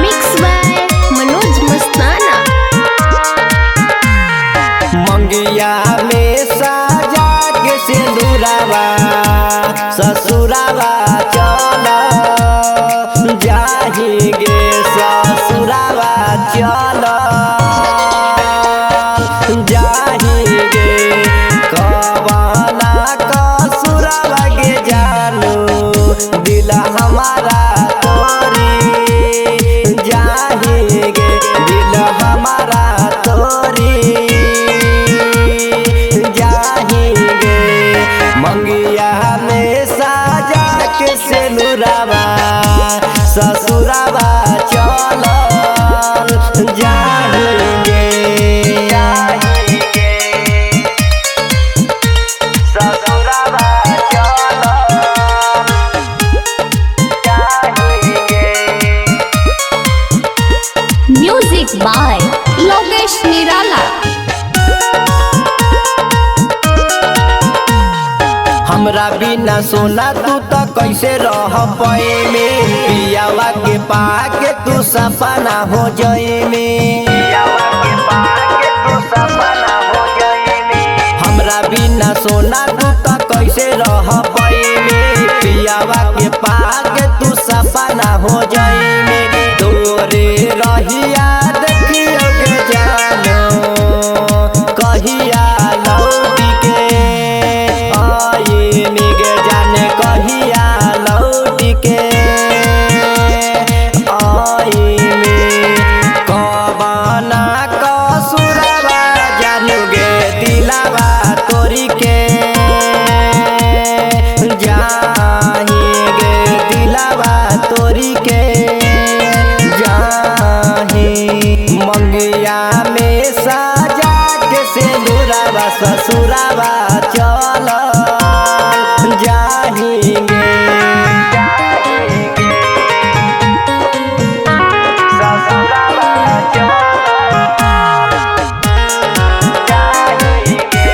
Mix by Manoj मस्ताना। मंगिया में साजा के सिंदूरावा ससुरावा चल जाहिगे ससुरावा चल जाहिगे कवना कसुरावा के जानू दिल हमारा तोरी जाहिगे दिल हमारा तोरी जाहिगे मंगिया में साजा के सिंदूरावा ससुरावा चल जाहिगे ससुरावा चल जाहिगे। म्यूजिक बाय लोकेश निराला। हमरा बिना सोना तू तो कैसे रह पैमे पियावा के पाके तू सपना हो जाइमे हमरा बिना सोना तू तो कैसे रह पैमे पियावा के पाके तू सपना हो जाइमे तोरे रहिया देखियो के जानो कहिया लौटी के आईनी के जाने कहिया लौटी के आईनी कबना कसुरवा जानू गे दिलावा तोरी के जाही गे दिलावा तोरी के जाही मंगिया में साजा के सिंदूरावा ससुरावा चल जाहिगे ससुरावा चल जाहिगे।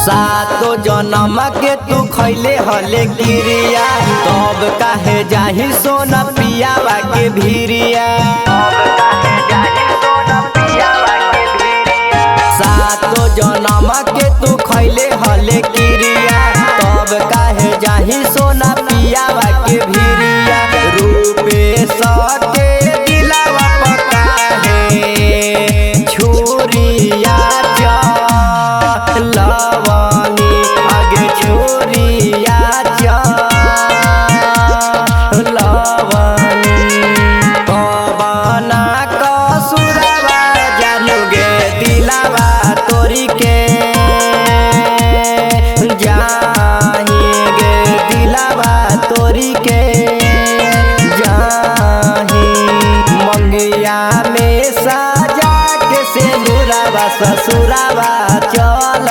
सातो जन्म के तू खैले हले गिरिया तब काहे जाही सोना पियावा के भिरिया सातो जन्म के तू खैले हले गिरिया तब काहे जाही सोना पियावा के भिरिया रूपे सके दिलावा पका है छुरिया लवनी आगे छुरिया लवनी कबना कसुरवा जानू गे दिलावा तोरी के जाही गे दिलावा तोरी के जाही मंगिया में साजा के सिंदूरावा ससुरावा चल